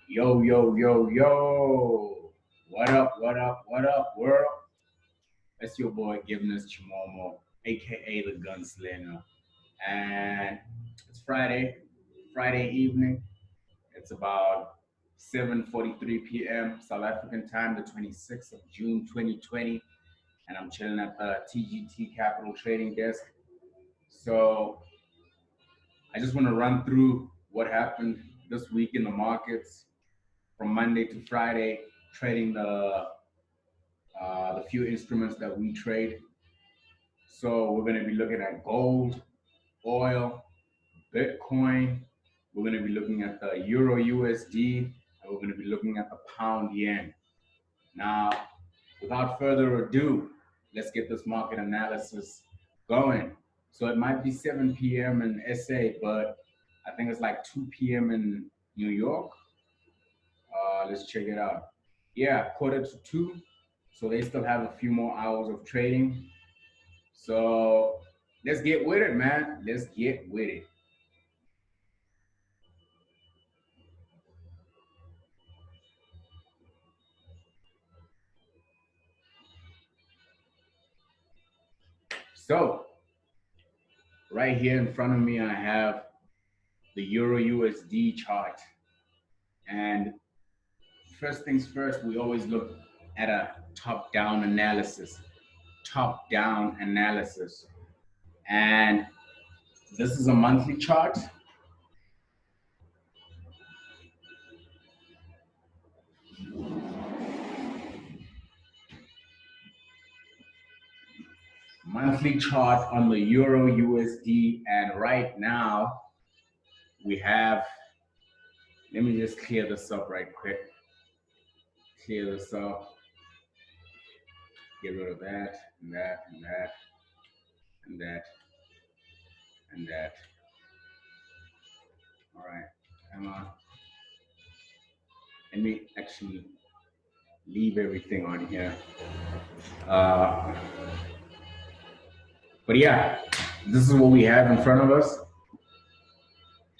Yo, yo, yo, yo. What up, what up, what up, world? It's your boy giving us Chimomo, aka the Gunslinger. And it's Friday evening. It's about 7:43 p.m. South African time, the 26th of June 2020. And I'm chilling at the TGT Capital Trading Desk. So I just want to run through what happened this week in the markets from Monday to Friday, trading the few instruments that we trade. So we're going to be looking at gold, oil, Bitcoin. We're going to be looking at the Euro USD, and we're going to be looking at the pound yen. Now, without further ado, let's get this market analysis going. So it might be 7 p.m. in SA, but I think it's like 2 p.m. in New York. Let's check it out. Yeah, quarter to two. So they still have a few more hours of trading. So let's get with it, man. Let's get with it. So right here in front of me, I have the Euro USD chart. And first things first, we always look at a top-down analysis. Top-down analysis. And this is a monthly chart. Monthly chart on the Euro USD. And right now, we have, let me just clear this up right quick. Clear this up. Get rid of that, and that, and that, and that, and that. All right, come on. Let me actually leave everything on here. Uh, but yeah, this is what we have in front of us.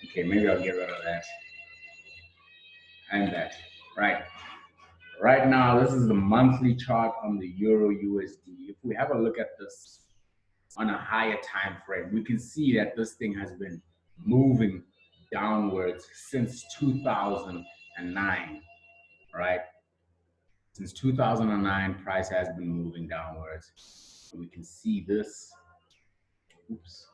Okay, maybe I'll get rid of that and that. Right. Right now, this is the monthly chart on the Euro USD. If we have a look at this on a higher time frame, we can see that this thing has been moving downwards since 2009, right? Since 2009, price has been moving downwards. We can see this. Oops.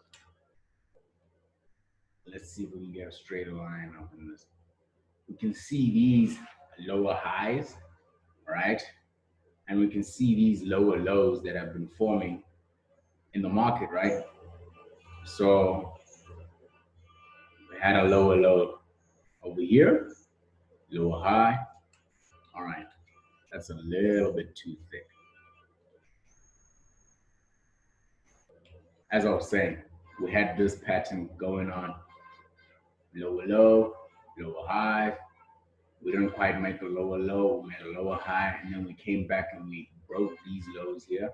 Let's see if we can get a straight line up in this. We can see these lower highs, right? And we can see these lower lows that have been forming in the market, right? So we had a lower low over here, lower high. All right, that's a little bit too thick. As I was saying, we had this pattern going on, lower low, lower high. We didn't quite make a lower low, we made a lower high, and then we came back and we broke these lows here.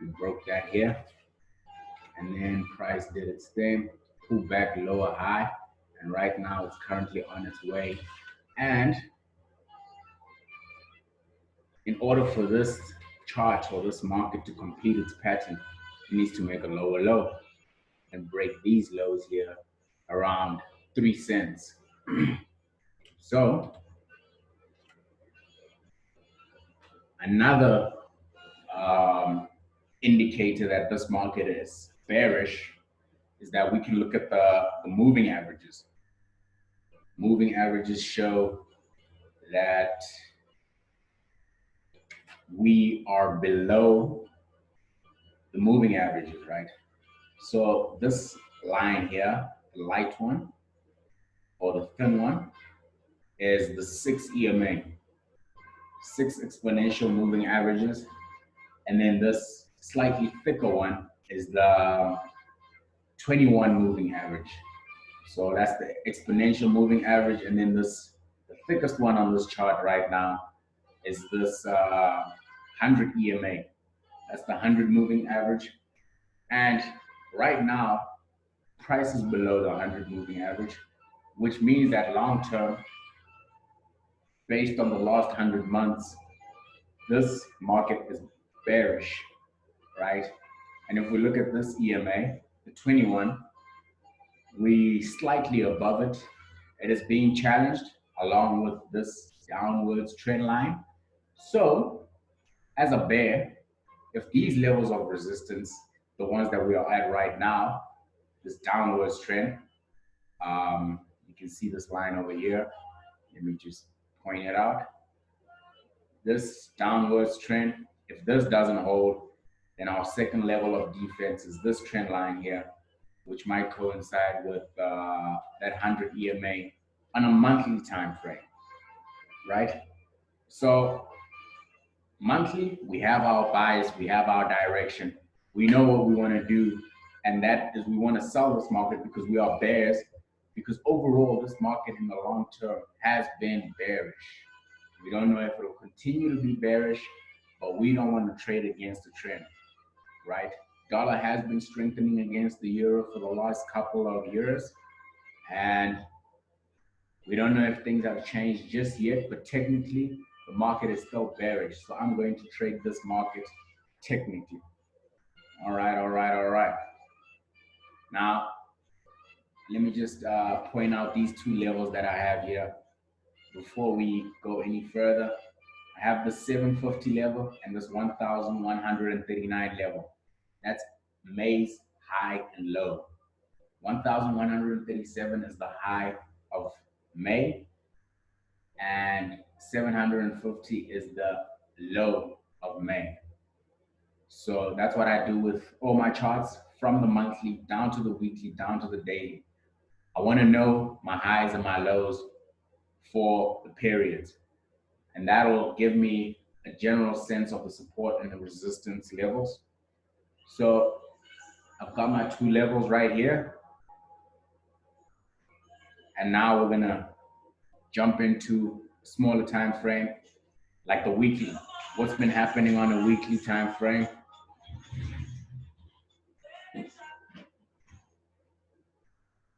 We broke that here, and then price did its thing, pulled back lower high, and right now it's currently on its way. And in order for this chart or this market to complete its pattern, it needs to make a lower low and break these lows here around 3 cents. So another indicator that this market is bearish is that we can look at the moving averages. Moving averages show that we are below the moving averages, right? So this line here, the light one or the thin one, is the 6 EMA, 6 exponential moving averages. And then this slightly thicker one is the 21 moving average. So that's the exponential moving average. And then this, the thickest one on this chart right now is this 100 EMA. That's the 100 moving average. And right now, price is below the 100 moving average, which means that long term, based on the last 100 months, this market is bearish, right? And if we look at this EMA, the 21, we slightly above it. It is being challenged along with this downwards trend line. So as a bear, if these levels of resistance, the ones that we are at right now, this downwards trend, you can see this line over here. Let me just point it out. This downwards trend, if this doesn't hold, then our second level of defense is this trend line here, which might coincide with that 100 EMA on a monthly time frame, right? So monthly, we have our bias, we have our direction, we know what we want to do, and that is we want to sell this market because we are bears, because overall this market in the long term has been bearish. We don't know if it will continue to be bearish, but we don't want to trade against the trend, right? Dollar has been strengthening against the euro for the last couple of years, and we don't know if things have changed just yet, but technically the market is still bearish. So I'm going to trade this market technically. All right, all right, all right. Now, let me just point out these two levels that I have here before we go any further. I have the 750 level and this 1,139 level. That's May's high and low. 1,137 is the high of May, and 750 is the low of May. So that's what I do with all my charts, from the monthly down to the weekly, down to the daily. I want to know my highs and my lows for the periods, and that'll give me a general sense of the support and the resistance levels. So I've got my two levels right here, and now we're gonna jump into a smaller time frame, like the weekly. What's been happening on a weekly time frame?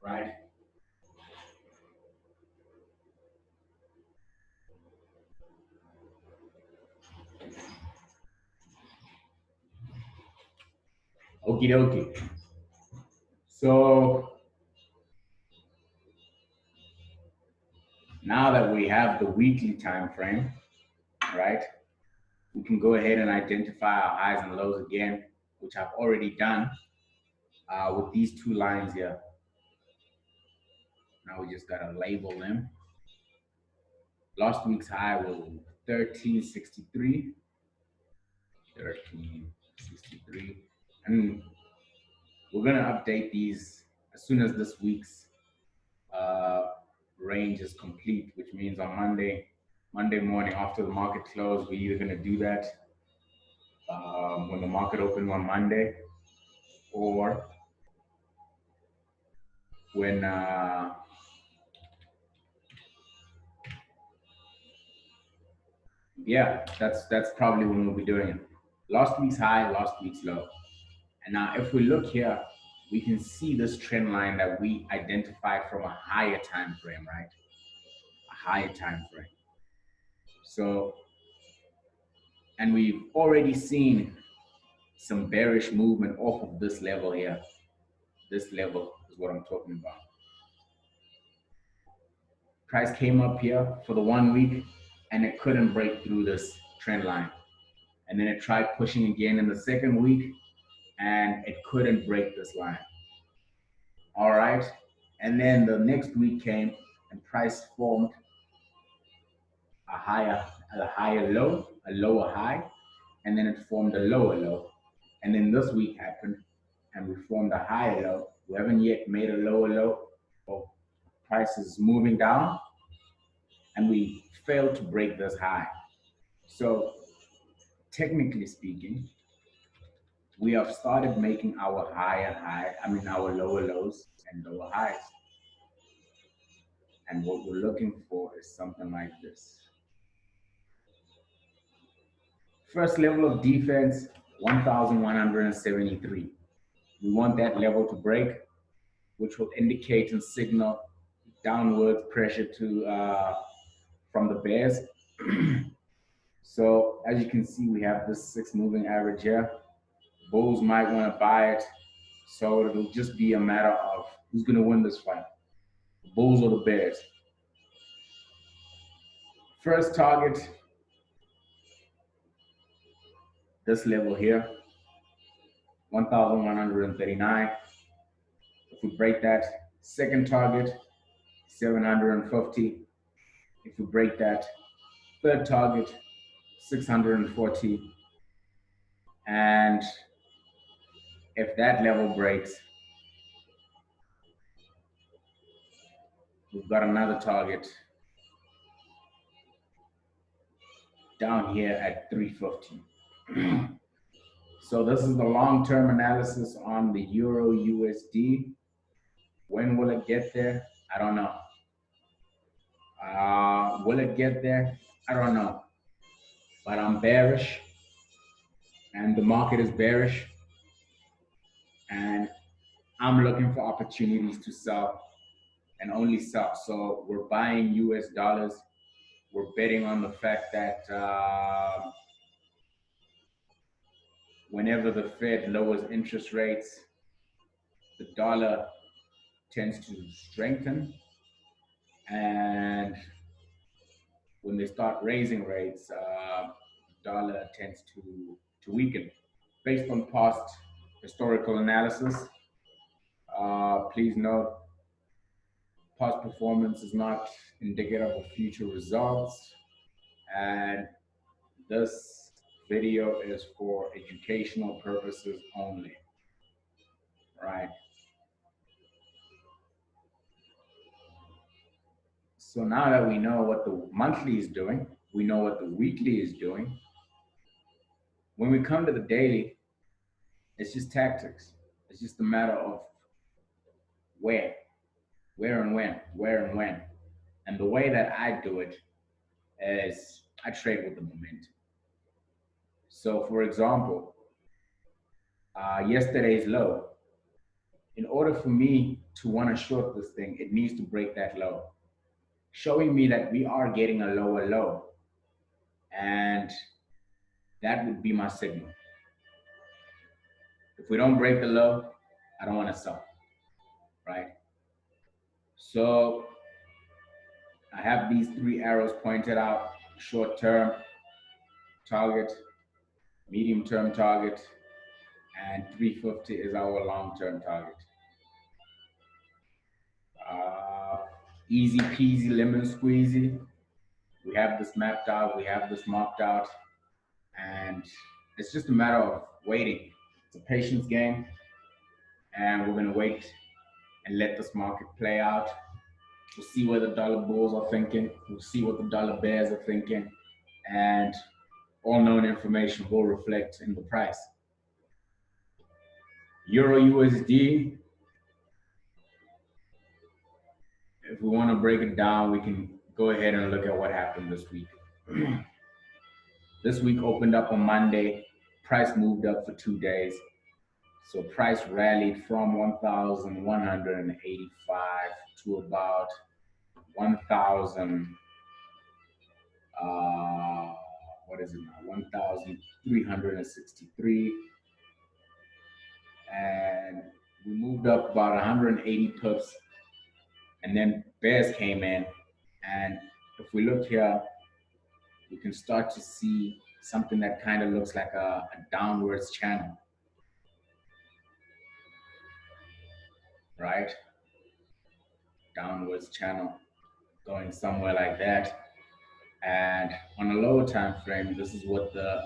Right? Okie dokie. So now that we have the weekly time frame, right, we can go ahead and identify our highs and lows again, which I've already done with these two lines here. Now we just gotta label them. Last week's high was 1363. 1363. And we're gonna update these as soon as this week's range is complete, which means on Monday morning after the market close, we're either gonna do that when the market opens on Monday, or when yeah, that's probably when we'll be doing it. Last week's high, last week's low. And now if we look here, we can see this trend line that we identified from a higher time frame, right? A higher time frame. So, and we've already seen some bearish movement off of this level here. This level is what I'm talking about. Price came up here for the 1 week and it couldn't break through this trend line. And then it tried pushing again in the second week and it couldn't break this line. All right. And then the next week came and price formed a higher low, a lower high, and then it formed a lower low. And then this week happened and we formed a higher low. We haven't yet made a lower low, so price is moving down and we failed to break this high. So technically speaking, we have started making our our lower lows and lower highs. And what we're looking for is something like this. First level of defense, 1,173. We want that level to break, which will indicate and signal downward pressure to from the bears. So as you can see, we have this 6 moving average here. Bulls might want to buy it. So it'll just be a matter of who's going to win this fight, the Bulls or the Bears. First target, this level here, 1,139. If we break that, second target, 750. If we break that, third target, 640. And if that level breaks, we've got another target down here at 350. So this is the long-term analysis on the Euro USD. When will it get there? I don't know. Will it get there? I don't know. But I'm bearish, and the market is bearish, and I'm looking for opportunities to sell and only sell. So we're buying US dollars. We're betting on the fact that whenever the Fed lowers interest rates, the dollar tends to strengthen. And when they start raising rates, dollar tends to weaken. Based on past historical analysis, please note, past performance is not indicative of future results. And this video is for educational purposes only, right? So now that we know what the monthly is doing, we know what the weekly is doing. When we come to the daily, it's just tactics. It's just a matter of where and when. And the way that I do it is I trade with the momentum. So for example, yesterday's low, in order for me to want to short this thing, it needs to break that low, showing me that we are getting a lower low. And that would be my signal. If we don't break the low, I don't want to sell, right? So I have these 3 arrows pointed out: short-term target, medium-term target, and 350 is our long-term target. Easy peasy lemon squeezy. We have this mapped out, we have this marked out, and it's just a matter of waiting. It's a patience game, and we're going to wait and let this market play out. We'll see what the dollar bulls are thinking. We'll see what the dollar bears are thinking, and all known information will reflect in the price. Euro USD, if we want to break it down, we can go ahead and look at what happened this week. This week opened up on Monday. Price moved up for 2 days. So price rallied from 1,185 to about 1,000. What is it now? 1,363. And we moved up about 180 pips. And then bears came in. And if we look here, you can start to see something that kind of looks like a downwards channel, right? Downwards channel going somewhere like that. And on a lower time frame, this is what the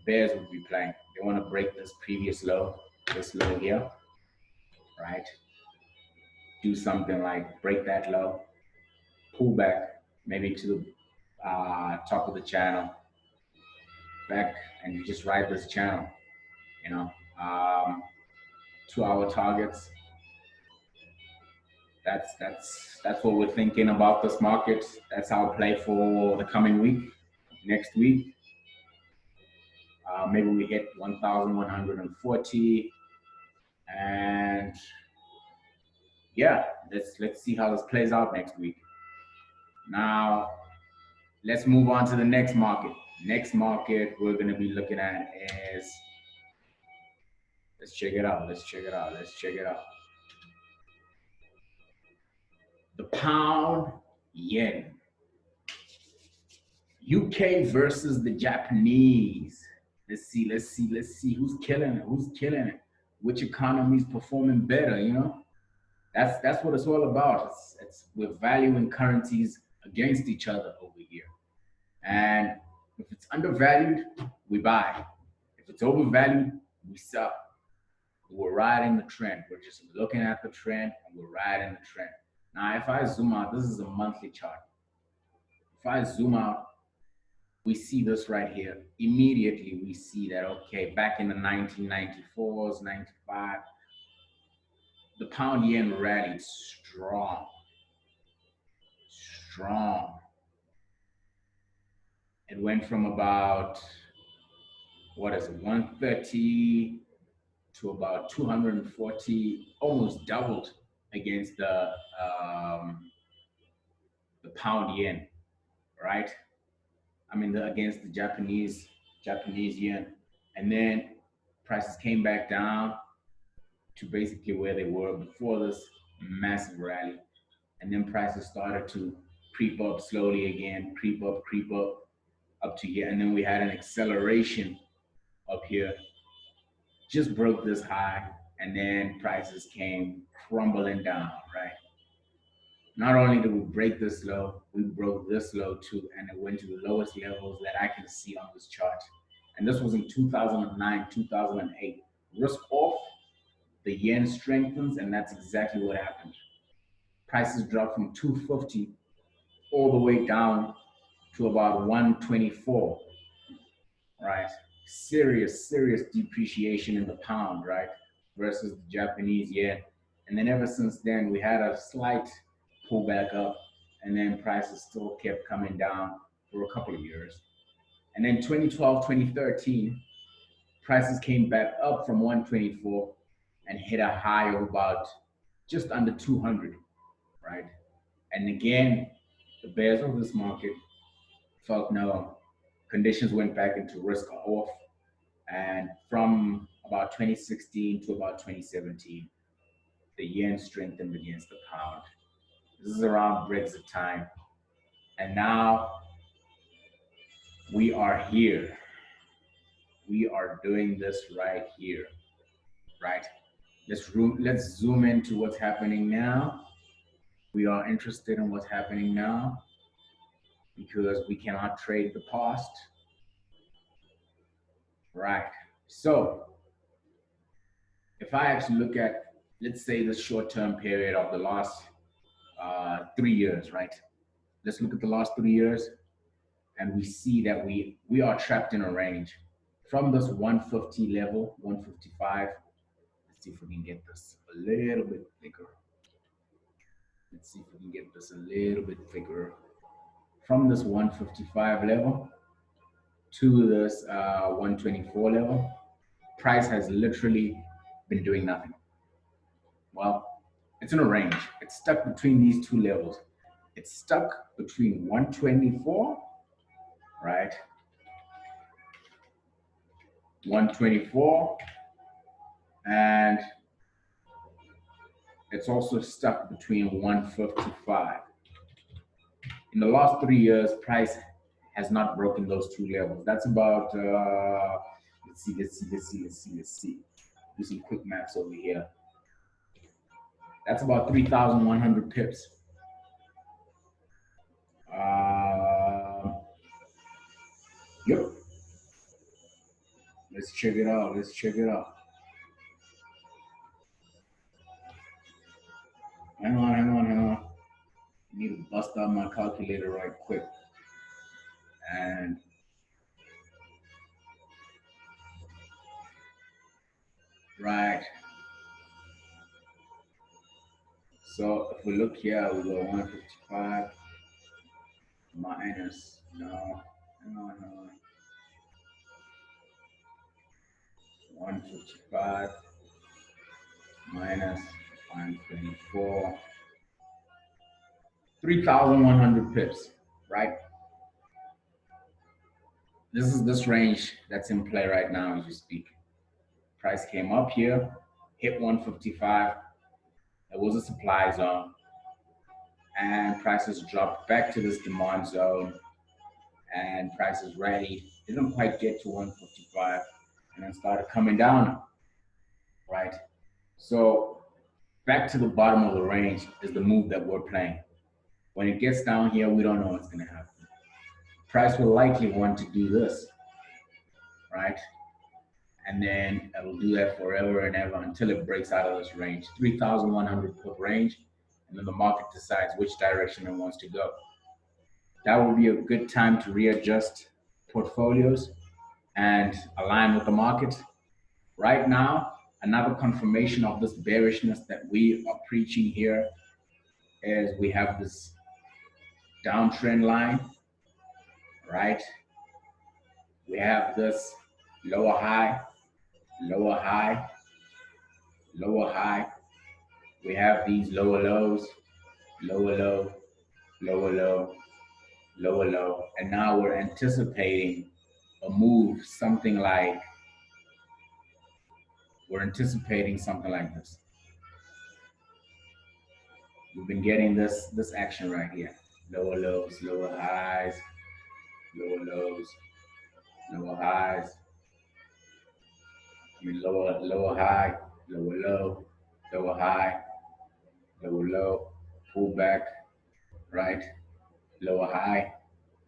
bears would be playing. They want to break this previous low, this low here, right? Do something like break that low, pull back maybe to the top of the channel, back, and you just ride this channel, you know. 2 hour targets. That's what we're thinking about this market. That's our play for the coming week, next week. Maybe we hit 1,140, and yeah, let's see how this plays out next week. Now, Let's move on to the next market. Next market we're going to be looking at is, let's check it out. Let's check it out. Let's check it out. The pound yen. UK versus the Japanese. Let's see who's killing it. Who's killing it? Which economy's performing better? You know, that's what it's all about. It's we're valuing currencies against each other over here. And if it's undervalued, we buy. If it's overvalued, we sell. We're riding the trend. We're just looking at the trend and we're riding the trend. Now, if I zoom out, this is a monthly chart. If I zoom out, we see this right here. Immediately, we see that, okay, back in the 1994s, 95, the pound yen rallied strong, strong. It went from about, what is it, 130 to about 240, almost doubled against the pound yen, right? I mean, against the Japanese yen, and then prices came back down to basically where they were before this massive rally, and then prices started to creep up slowly again, creep up to here, and then we had an acceleration up here, just broke this high, and then prices came crumbling down, right? Not only did we break this low, we broke this low too, and it went to the lowest levels that I can see on this chart. And this was in 2009, 2008. Risk off, the yen strengthens, and that's exactly what happened. Prices dropped from 250 all the way down to about 124, right? Serious depreciation in the pound, right? Versus the Japanese yen. And then ever since then, we had a slight pullback up, and then prices still kept coming down for a couple of years. And then 2012, 2013, prices came back up from 124 and hit a high of about just under 200, right? And again, the bears of this market felt no, conditions went back into risk off. And from about 2016 to about 2017, the yen strengthened against the pound. This is around Brexit time. And now we are here. We are doing this right here, right? Let's zoom into what's happening now. We are interested in what's happening now because we cannot trade the past. Right. So if I actually look at, let's say, the short-term period of the last 3 years, right? Let's look at the last 3 years, and we see that we are trapped in a range from this 150 level, 155. Let's see if we can get this a little bit thicker. Let's see if we can get this a little bit thicker. From this 155 level to this 124 level, price has literally been doing nothing. Well, it's in a range. It's stuck between these two levels. It's stuck between 124, right? 124, and it's also stuck between 155. In the last 3 years, price has not broken those two levels. That's about, let's see. Do some quick maths over here. That's about 3,100 pips. Yep. Let's check it out. Let's check it out. Hang on. I need to bust out my calculator right quick. And right. So if we look here, we go 155 minus, no, hang on. 155 minus 124, 3,100 pips, right? This is this range that's in play right now as you speak. Price came up here, hit 155. It was a supply zone, and prices dropped back to this demand zone, and prices rallied. Didn't quite get to 155, and then started coming down. Right. So back to the bottom of the range is the move that we're playing. When it gets down here, we don't know what's going to happen. Price will likely want to do this, right? And then it'll do that forever and ever until it breaks out of this range, 3,100 pip range, and then the market decides which direction it wants to go. That will be a good time to readjust portfolios and align with the market. Right now, another confirmation of this bearishness that we are preaching here is we have this downtrend line, right? We have this lower high, lower high, lower high. We have these lower lows, lower low, lower low, lower low. And now we're anticipating a move, we're anticipating something like this. We've been getting this action right here. Lower lows, lower highs, lower lows, lower highs, lower high, lower low, lower high, lower low, pull back, right? Lower high,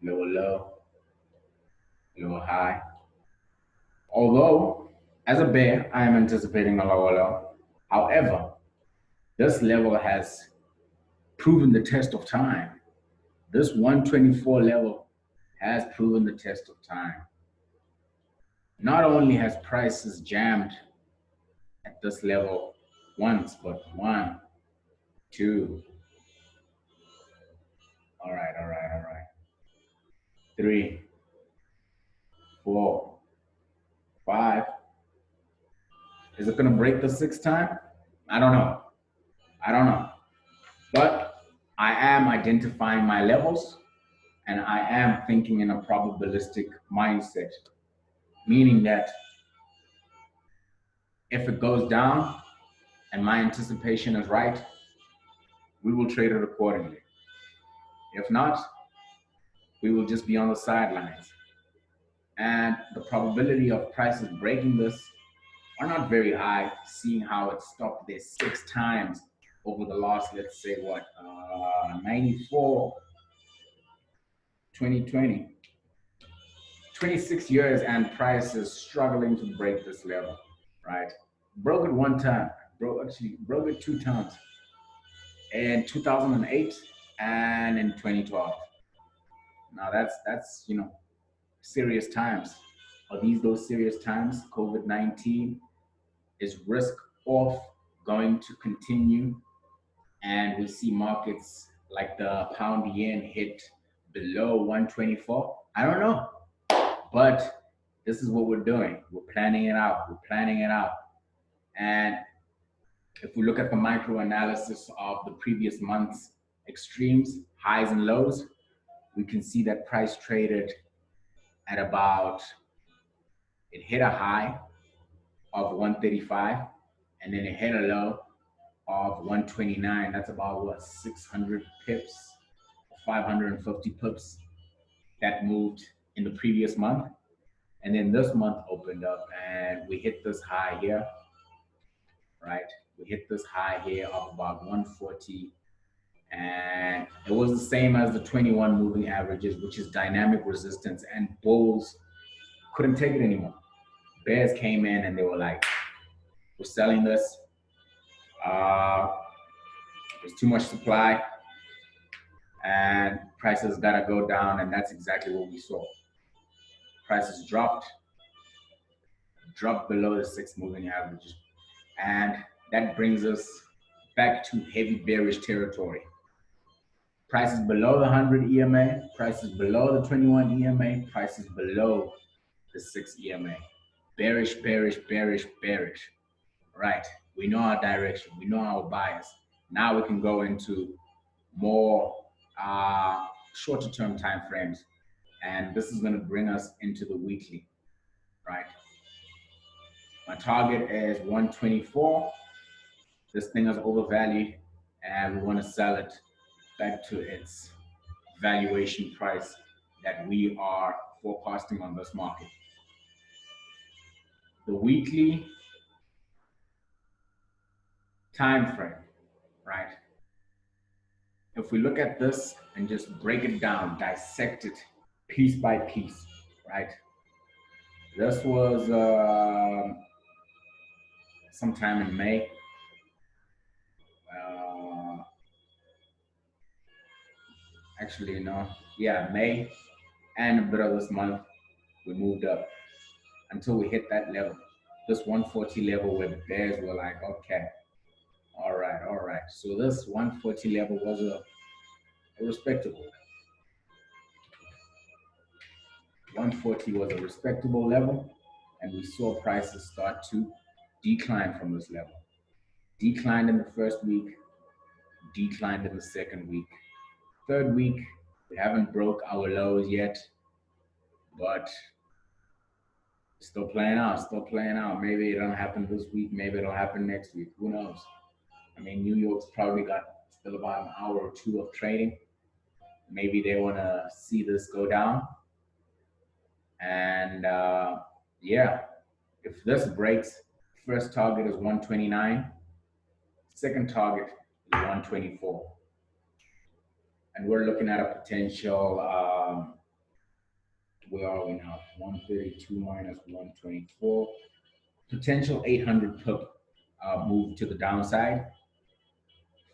lower low, lower high. Although, as a bear, I am anticipating a lower low. However, this level has proven the test of time. This 124 level has proven the test of time. Not only has prices jammed at this level once, but one, two, all right, three, four, five. Is it going to break the sixth time? I don't know. I don't know. But I am identifying my levels and I am thinking in a probabilistic mindset, meaning that if it goes down and my anticipation is right, we will trade it accordingly. If not, we will just be on the sidelines. And the probability of prices breaking this are not very high, seeing how it stopped there 6 times over the last, let's say, 94, 2020, 26 years, and price is struggling to break this level, right? Broke it one time, broke it 2 times in 2008 and in 2012. Now that's serious times. Are these those serious times? COVID-19 is risk off going to continue, and we see markets like the pound yen hit below 124. I don't know, but this is what we're doing. We're planning it out. We're planning it out. And if we look at the micro analysis of the previous month's extremes, highs and lows, we can see that price traded at it hit a high of 135 and then it hit a low of 129. That's about what, 600 pips, 550 pips that moved in the previous month. And then this month opened up and we hit this high here, right? We hit this high here of about 140. And it was the same as the 21 moving averages, which is dynamic resistance, and bulls couldn't take it anymore. Bears came in and they were like, we're selling this. There's too much supply and prices gotta go down, and that's exactly what we saw. Prices dropped below the 6 moving average, and that brings us back to heavy bearish territory. Prices below the 100 EMA, prices below the 21 EMA, prices below the 6 EMA. Bearish, bearish, bearish, bearish. Right. We know our direction. We know our bias. Now we can go into more shorter term time frames And this is going to bring us into the weekly, right? My target is 124. This thing is overvalued and we want to sell it back to its valuation price that we are forecasting on this market. The weekly time frame, right? If we look at this and just break it down, dissect it piece by piece, right? This was sometime in May. Actually, no, yeah, May and a bit of this month, we moved up until we hit that level, this 140 level where the bears were like, okay, all right, all right. So this 140 level was a respectable. 140 was a respectable level, and we saw prices start to decline from this level. Declined in the first week, declined in the second week. Third week, we haven't broke our lows yet, but still playing out, still playing out. Maybe it'll happen this week, maybe it'll happen next week. Who knows? I mean, New York's probably got still about an hour or two of trading. Maybe they want to see this go down. And yeah, if this breaks, first target is 129, second target is 124. And we're looking at a potential, where are we now? 132 minus 124, potential 800 pip move to the downside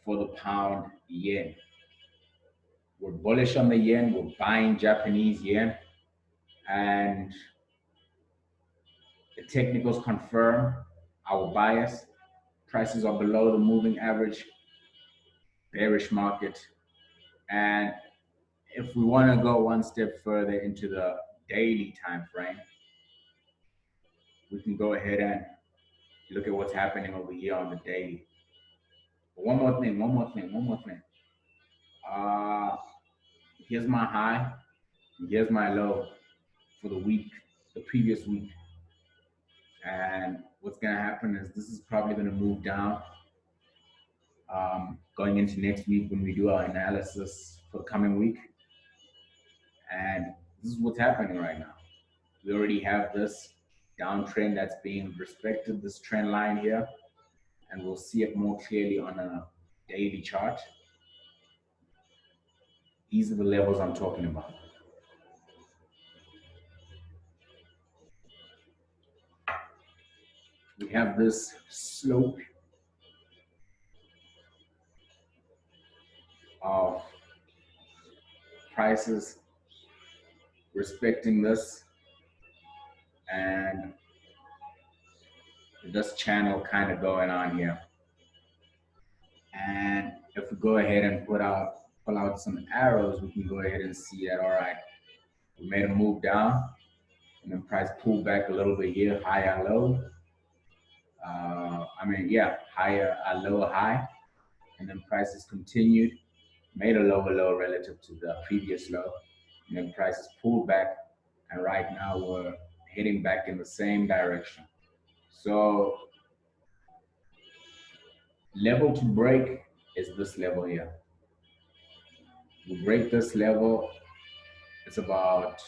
for the pound yen. We're bullish on the yen, we're buying Japanese yen, and the technicals confirm our bias. Prices are below the moving average, bearish market. And if we want to go one step further into the daily time frame, we can go ahead and look at what's happening over here on the daily. But one more thing. Here's my high, and here's my low for the week, the previous week. And what's going to happen is this is probably going to move down going into next week when we do our analysis for the coming week. And this is what's happening right now. We already have this downtrend that's being respected, this trend line here, and we'll see it more clearly on a daily chart. These are the levels I'm talking about. We have this slope of prices respecting this, and this channel kind of going on here. And if we go ahead and pull out some arrows, we can go ahead and see that, all right, we made a move down, and then price pulled back a little bit here, higher, low. Higher, lower, high, and then prices continued, made a lower low relative to the previous low, and then prices pulled back, and right now we're heading back in the same direction. So level to break is this level here. We break this level, it's about,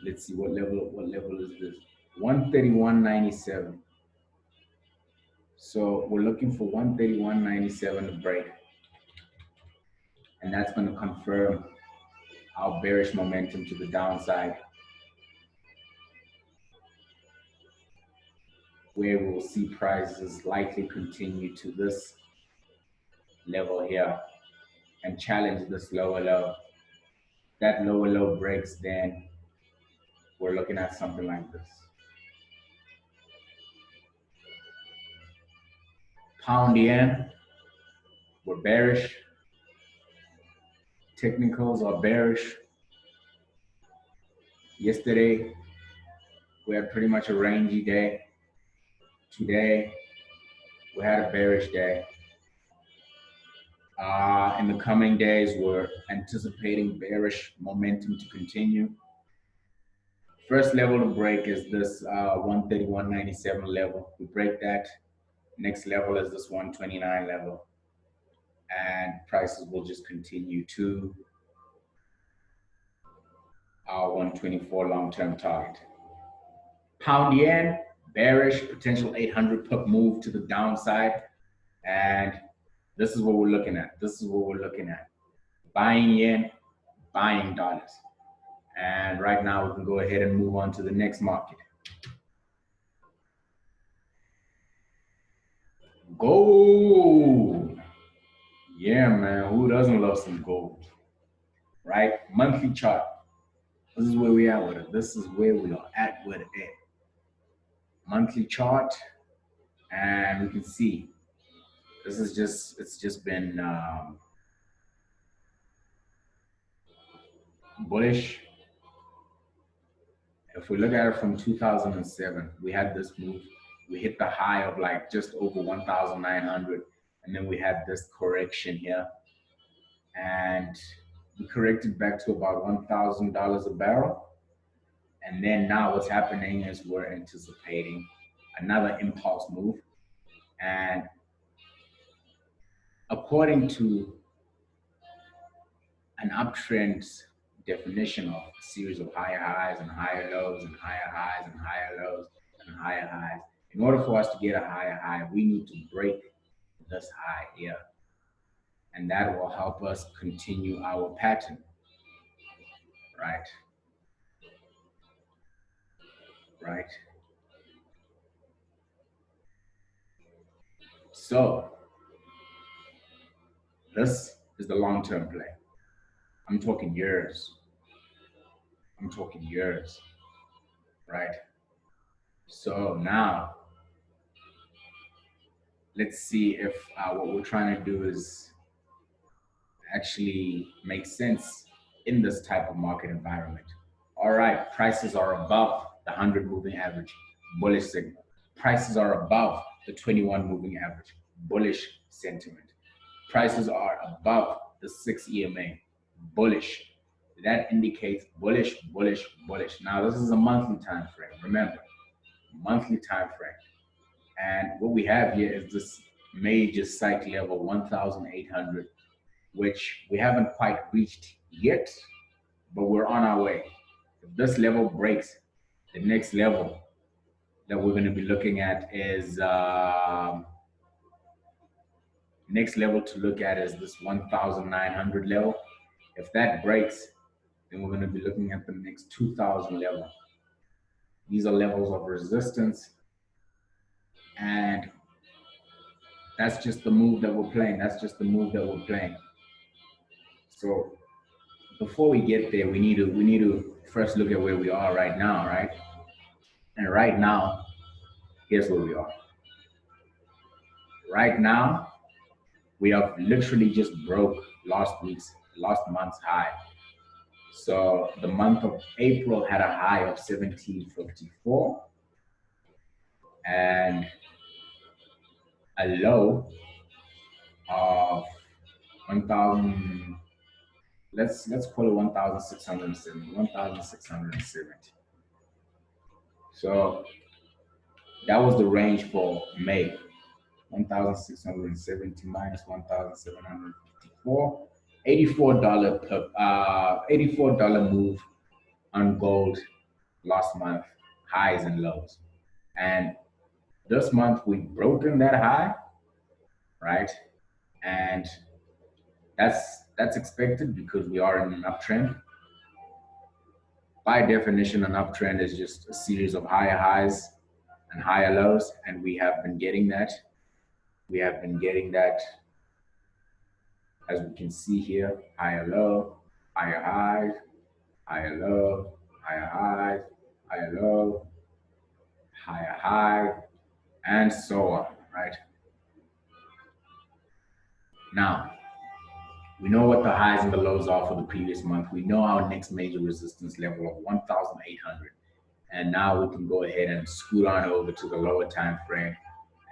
let's see what level is this? 131.97. So we're looking for 131.97 to break. And that's going to confirm our bearish momentum to the downside, where we'll see prices likely continue to this level here and challenge this lower low. That lower low breaks, then we're looking at something like this. Pound yen, we're bearish. Technicals are bearish. Yesterday, we had pretty much a rangy day. Today, we had a bearish day. In the coming days, we're anticipating bearish momentum to continue. First level to break is this 131.97 level. We break that. Next level is this 129 level. And prices will just continue to our 124 long-term target. Pound yen, bearish, potential 800 pip move to the downside. And this is what we're looking at. This is what we're looking at. Buying yen, buying dollars. And right now we can go ahead and move on to the next market. Gold. Yeah, man, who doesn't love some gold? Right? Monthly chart. This is where we are with it. This is where we are at with it. Monthly chart, and we can see this is just, it's just been bullish. If we look at it from 2007, we had this move. We hit the high of like just over 1,900, and then we had this correction here, and we corrected back to about $1,000 a barrel. And then now what's happening is we're anticipating another impulse move. And according to an uptrend's definition of a series of higher highs and higher lows and higher highs and higher lows and higher highs, in order for us to get a higher high, we need to break this high here. And that will help us continue our pattern, right? Right? So this is the long-term play. I'm talking years. I'm talking years, right? So now let's see if what we're trying to do is actually make sense in this type of market environment. All right, prices are above the 100 moving average, bullish signal. Prices are above the 21 moving average, bullish sentiment. Prices are above the 6 EMA, bullish. That indicates bullish, bullish, bullish. Now this is a monthly time frame. Remember, monthly time frame. And what we have here is this major psych level 1,800, which we haven't quite reached yet, but we're on our way. If this level breaks, the next level that we're going to be looking at is next level to look at is this 1,900 level. If that breaks, then we're going to be looking at the next 2,000 level. These are levels of resistance, and that's just the move that we're playing. That's just the move that we're playing. So before we get there, we need to first look at where we are right now, right? And right now, here's where we are. Right now, we have literally just broke last month's high. So the month of April had a high of 1754 and a low of 1,000. Let's call it 1,670. So that was the range for May. 1,670 minus 1,754. $84 move on gold last month, highs and lows. And this month we've broken that high, right? And that's expected because we are in an uptrend. By definition, an uptrend is just a series of higher highs and higher lows, and we have been getting that. We have been getting that, as we can see here, higher low, higher highs, higher low, higher highs, higher low, higher high, and so on, right? Now, we know what the highs and the lows are for the previous month. We know our next major resistance level of 1,800. And now we can go ahead and scoot on over to the lower time frame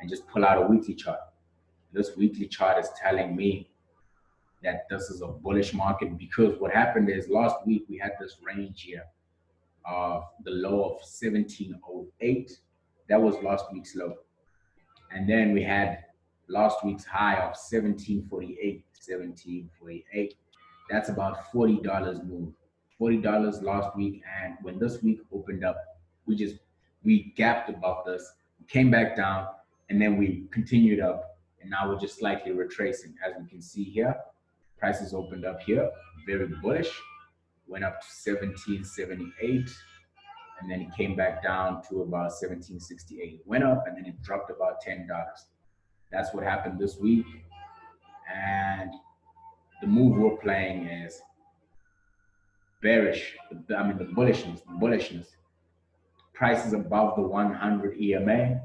and just pull out a weekly chart. This weekly chart is telling me that this is a bullish market, because what happened is last week we had this range here of the low of 1708. That was last week's low. And then we had last week's high of 1748. 1748. That's about $40 move. $40 last week. And when this week opened up, we gapped above this, came back down, and then we continued up. And now we're just slightly retracing. As we can see here, prices opened up here, very bullish, went up to 1778, and then it came back down to about 1768. It went up and then it dropped about $10. That's what happened this week. And the move we're playing is bearish. I mean, the bullishness. Prices above the 100 EMA,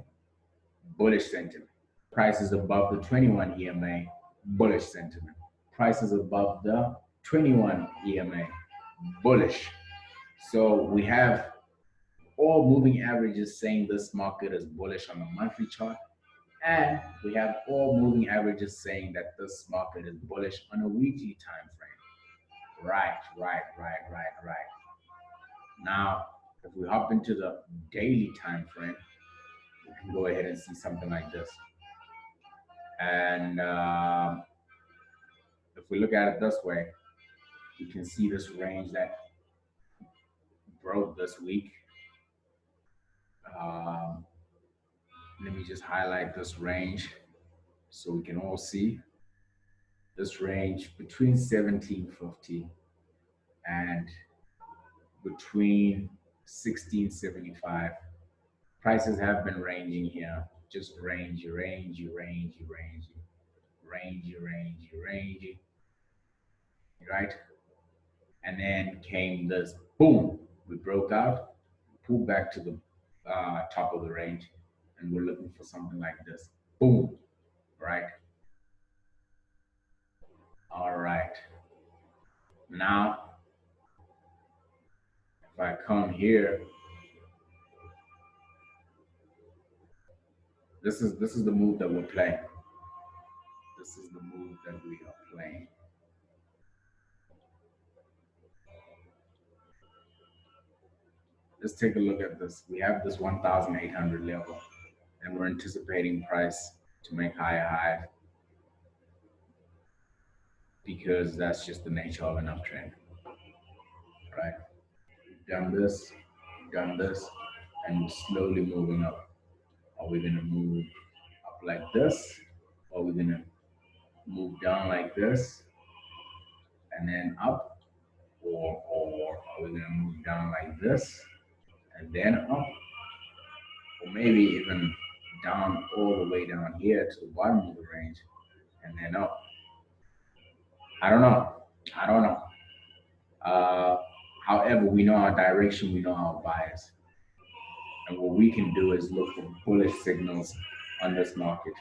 bullish sentiment. Prices above the 21 EMA, bullish sentiment. Prices above the 21 EMA, bullish. So we have all moving averages saying this market is bullish on the monthly chart. And we have all moving averages saying that this market is bullish on a weekly time frame. Right. Now, if we hop into the daily time frame, we can go ahead and see something like this. And if we look at it this way, you can see this range that broke this week. Let me just highlight this range so we can all see this range between 1750 and between 1675. Prices have been ranging here, just range, right? And then came this boom, we broke out, pulled back to the top of the range, and we're looking for something like this, boom, right? All right. Now, if I come here, this is the move that we're playing. This is the move that we are playing. Let's take a look at this. We have this 1,800 level, and we're anticipating price to make higher highs because that's just the nature of an uptrend, right? We've done this, and slowly moving up. Are we going to move up like this? Or are we going to move down like this and then up? Or are we going to move down like this and then up? Or maybe even down all the way down here to the bottom of the range and then up? I don't know. However, we know our direction, we know our bias. And what we can do is look for bullish signals on this market.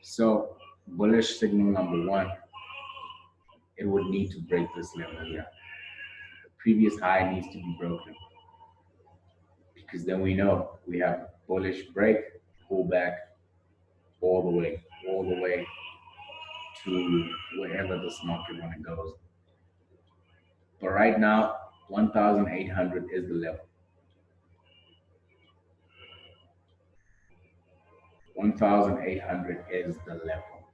So bullish signal number one, it would need to break this level here. The previous high needs to be broken, because then we know we have bullish break, pull back all the way to wherever this market when it goes. But right now, 1,800 is the level. 1,800 is the level.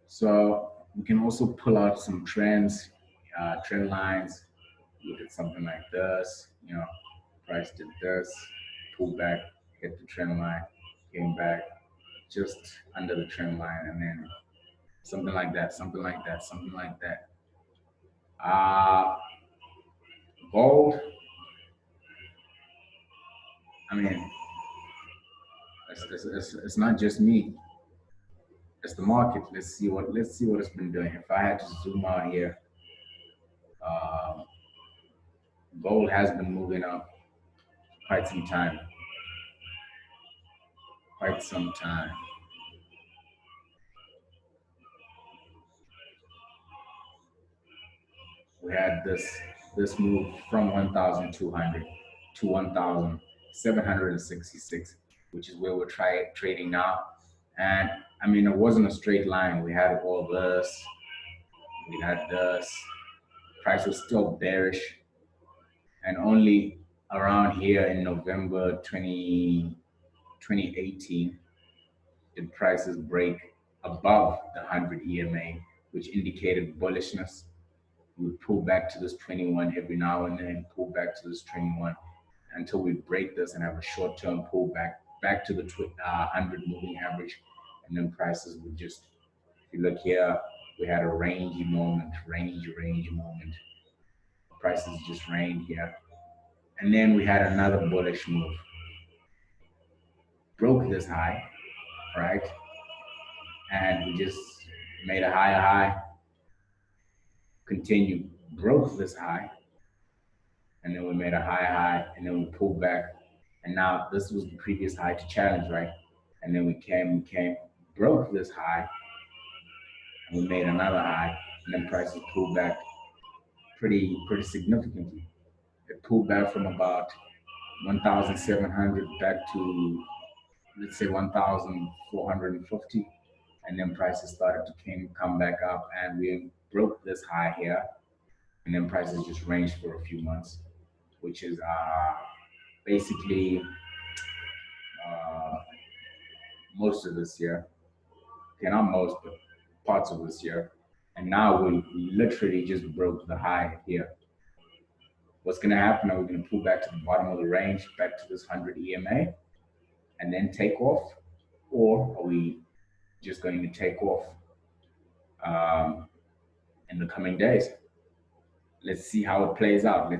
So we can also pull out some trends, trend lines. Look at something like this. Price did this, pulled back, hit the trend line, came back just under the trend line, and then something like that. Gold. I mean, it's not just me. It's the market. Let's see what it's been doing. If I had to zoom out here, gold has been moving up quite some time. We had this move from 1,200 to 1,766, which is where we're trading now. And I mean, it wasn't a straight line. We had all this, we had this. Price was still bearish, and only around here in November 2018 did prices break above the 100 EMA, which indicated bullishness. We would pull back to this 21 every now and then, pull back to this 21 until we break this and have a short-term pullback back to the 100 moving average, and then prices would just, if you look here, we had a rangy moment, rangy moment. Prices just reigned here. And then we had another bullish move. Broke this high, right? And we just made a higher high, continued, broke this high, and then we made a higher high, and then we pulled back. And now this was the previous high to challenge, right? And then we came, broke this high, and we made another high, and then prices pulled back pretty significantly. It pulled back from about 1,700 back to, let's say, 1,450, and then prices started to come back up, and we broke this high here, and then prices just ranged for a few months, which is basically most of this year. Okay, not most, but parts of this year. And now we literally just broke the high here. What's going to happen? Are we going to pull back to the bottom of the range, back to this 100 EMA, and then take off? Or are we just going to take off in the coming days? Let's see how it plays out.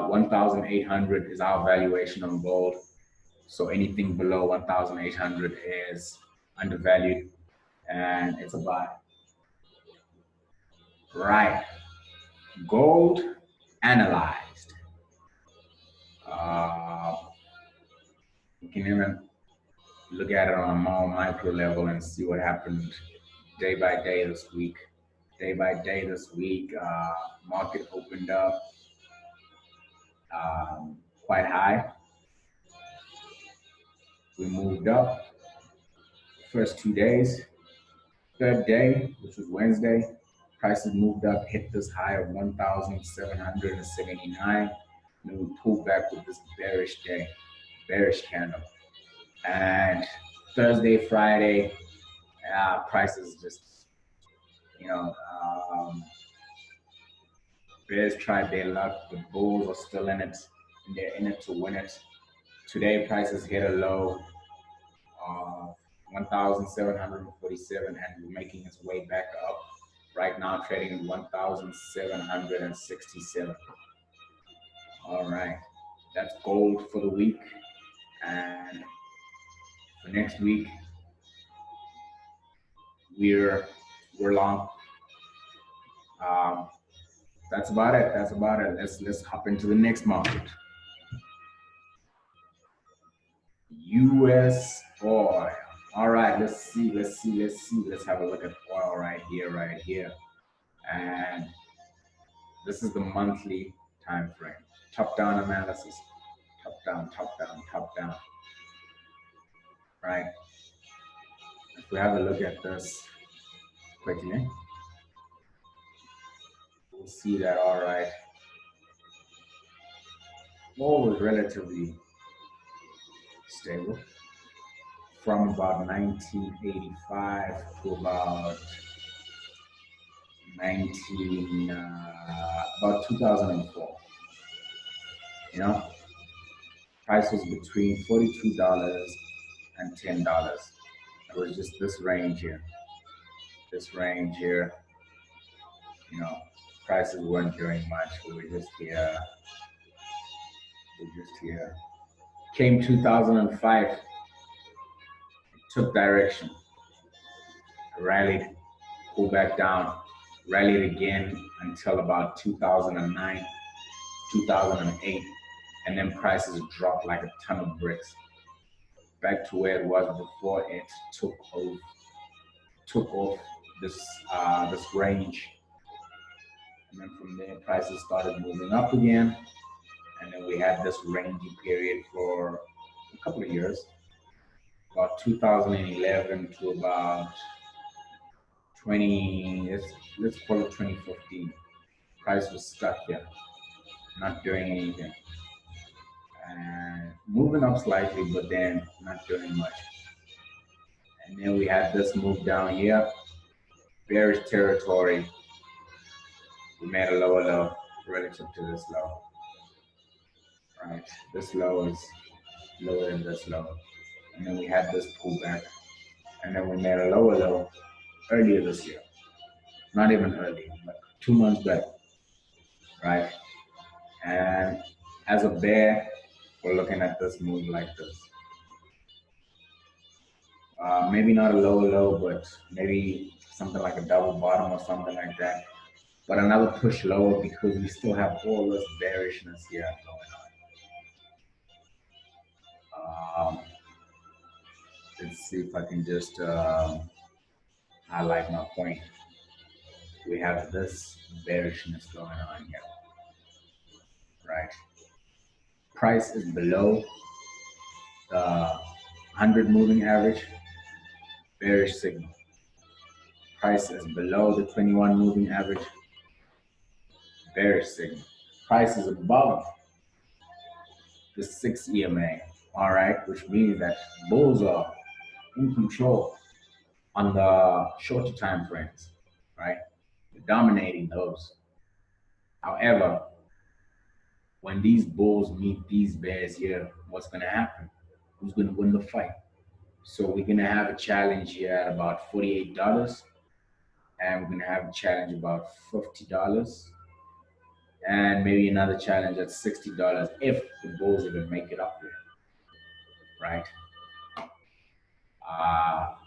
1,800 is our valuation on gold. So anything below 1,800 is undervalued, and it's a buy. Right. Gold analyzed. You can even look at it on a more micro level and see what happened day by day this week. Market opened up quite high. We moved up first 2 days. Third day, which was Wednesday, prices moved up, hit this high of 1,779. And then we pulled back with this bearish candle. And Thursday, Friday, prices just, bears tried their luck. The bulls are still in it, and they're in it to win it. Today, prices hit a low of 1,747, and we're making its way back up. Right now, trading at 1,767. All right, that's gold for the week, and for next week, we're long. That's about it. Let's hop into the next market. U.S. oil. All right, let's see. Let's have a look at oil right here. And this is the monthly time frame. Top-down analysis. Top down. Right. If we have a look at this quickly, we'll see that, all right, oil was relatively stable from about 1985 to about 2004. Price was between $42 and $10. It was just this range here. Prices weren't doing much. We were just here. Came 2005, it took direction, rallied, pulled back down, rallied again until about 2009, 2008, and then prices dropped like a ton of bricks, back to where it was before it took off this range. And then from there, prices started moving up again. And then we had this rangy period for a couple of years. about 2011 to about 20, let's call it 2015. Price was stuck here, not doing anything. And moving up slightly, but then not doing much. And then we had this move down here, bearish territory. We made a lower low relative to this low, right? This low is lower than this low. And then we had this pullback. And then we made a lower low earlier this year. Not even early, like 2 months back, right? And as a bear, we're looking at this move like this. Maybe not a lower low, but maybe something like a double bottom or something like that. But another push lower because we still have all this bearishness here going on. Let's see if I can just highlight my point. We have this bearishness going on here, right? Price is below the 100 moving average, bearish signal. Price is below the 21 moving average, bearish signal. Price is above the 6 EMA, all right, which means that bulls are in control on the shorter time frames, right? They're dominating those. However, when these bulls meet these bears here, what's going to happen? Who's going to win the fight? So we're going to have a challenge here at about $48, and we're going to have a challenge about $50, and maybe another challenge at $60 if the bulls even make it up there, right?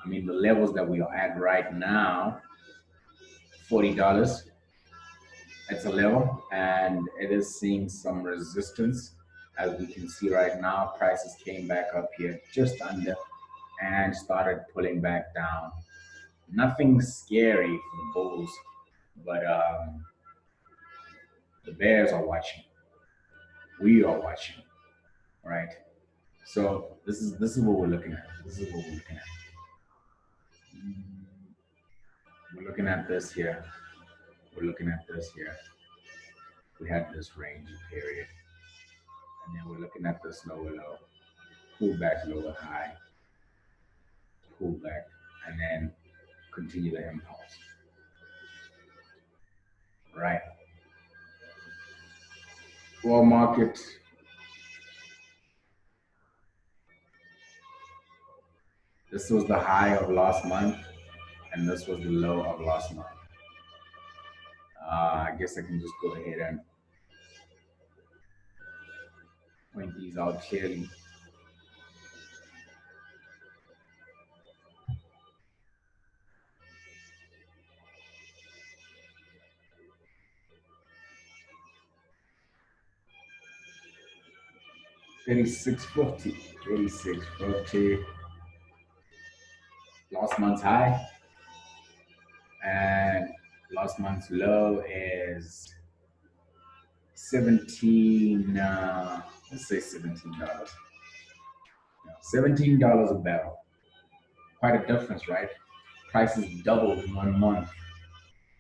I mean, the levels that we are at right now, $40, it's a level, and it is seeing some resistance. As we can see right now, prices came back up here just under and started pulling back down. Nothing scary for the bulls, but the bears are watching. We are watching, right? So this is what we're looking at. This is what we're looking at. We're looking at this here. We're looking at this here. We had this range period, and then we're looking at this lower low, pull back, lower high, pull back, and then continue the impulse. Right. World market. This was the high of last month, and this was the low of last month. I guess I can just go ahead and point these out clearly. $36.50, $36.50. Last month's high, and last month's low is 17. Let's say $17. $17 a barrel. Quite a difference, right? Prices doubled in 1 month.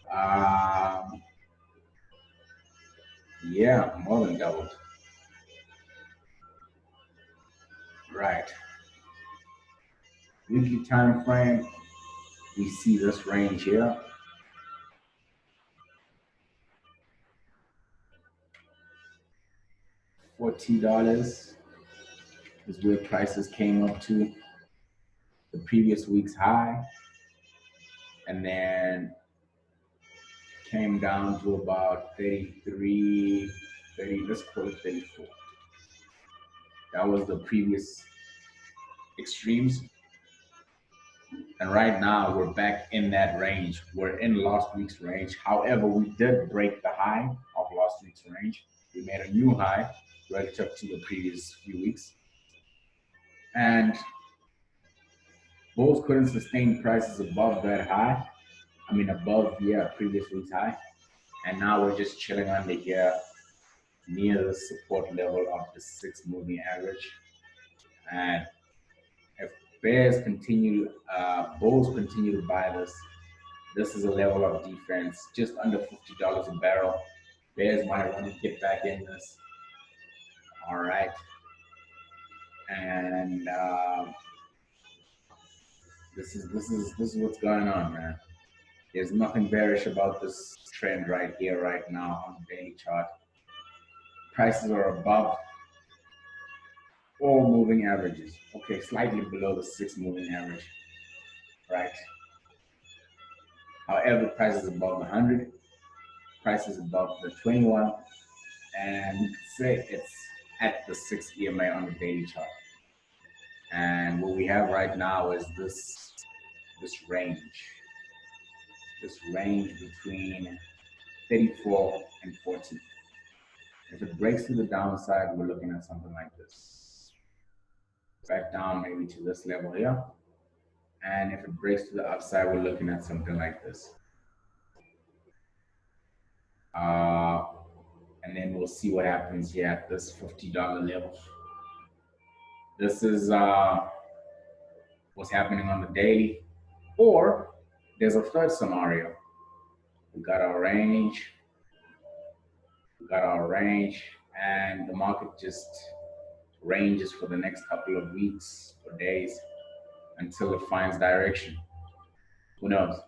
Um, yeah, more than doubled. Right. Weekly time frame, we see this range here. $40 is where prices came up to the previous week's high, and then came down to about 33, 30, let's call it 34. That was the previous extremes. And right now we're back in that range. We're in last week's range. However, we did break the high of last week's range. We made a new high relative to the previous few weeks. And bulls couldn't sustain prices above that high. I mean, above, previous week's high. And now we're just chilling under here near the support level of the 6 moving average. And if Bears continue, bulls continue to buy this. This is a level of defense, just under $50 a barrel. Bears might want to get back in this. All right, and this is what's going on, man. There's nothing bearish about this trend right here, right now on the daily chart. Prices are above all moving averages. Okay, slightly below the 6 moving average, right? However, prices above the 100, prices above the 21, and we could say it's at the 6 EMA on the daily chart. And what we have right now is this range between 34 and 40. If it breaks to the downside, we're looking at something like this. Back down maybe to this level here. And if it breaks to the upside, we're looking at something like this. And then we'll see what happens here at this $50 level. This is what's happening on the daily. Or there's a third scenario. We got our range, and the market just ranges for the next couple of weeks or days until it finds direction. Who knows?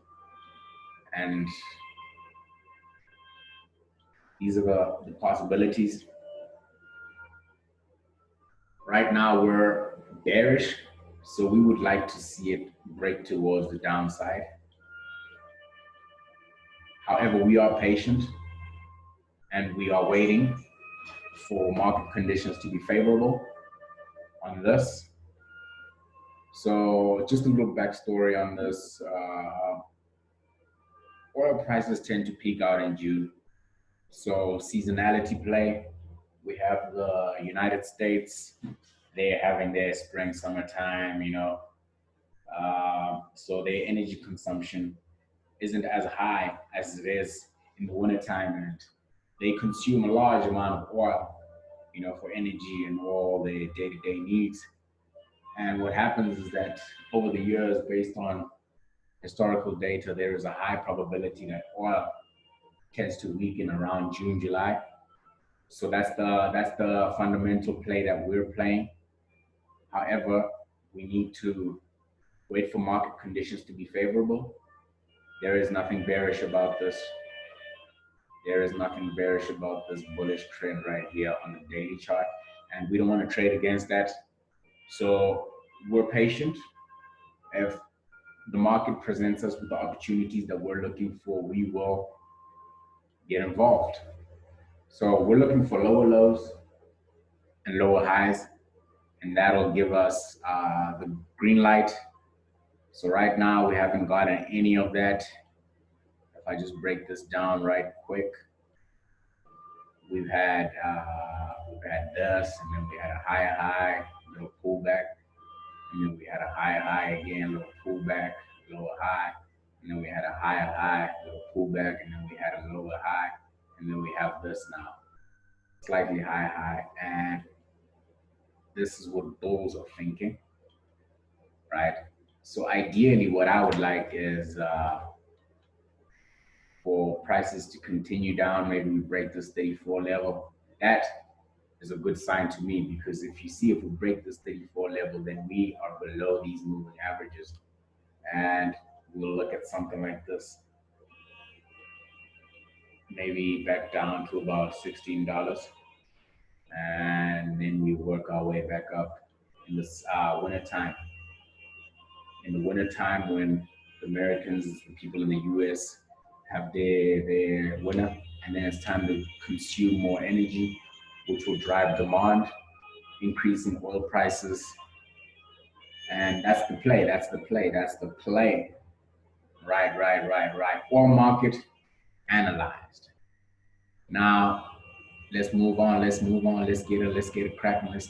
And these are the possibilities. Right now we're bearish, so we would like to see it break towards the downside. However, we are patient and we are waiting for market conditions to be favorable on this. So just a little backstory on this. Oil prices tend to peak out in June. So seasonality play, we have the United States, they're having their spring, summertime, so their energy consumption isn't as high as it is in the wintertime, and they consume a large amount of oil, for energy and all their day-to-day needs. And what happens is that over the years, based on historical data, there is a high probability that oil tends to weaken around June, July. So that's the fundamental play that we're playing. However, we need to wait for market conditions to be favorable. There is nothing bearish about this. There is nothing bearish about this bullish trend right here on the daily chart. And we don't want to trade against that. So we're patient. If the market presents us with the opportunities that we're looking for, we will get involved. So we're looking for lower lows and lower highs, and that'll give us the green light. So right now we haven't gotten any of that. If I just break this down right quick, we've had this, and then we had a higher high, little pullback, and then we had a higher high again, little pullback, lower high, and then we had a higher high, little pullback, and then we had a lower high, and then we have this now, slightly higher high, and this is what bulls are thinking, right? So ideally, what I would like is for prices to continue down. Maybe we break this 34 level. That is a good sign to me, because if we break this 34 level, then we are below these moving averages, and we'll look at something like this, maybe back down to about $16, and then we work our way back up in this winter time. In the winter time, when the Americans, the people in the US, have their winter, and then it's time to consume more energy, which will drive demand, increasing oil prices. And that's the play. Right. Oil market analyzed. Now let's move on. Let's get it cracking, man.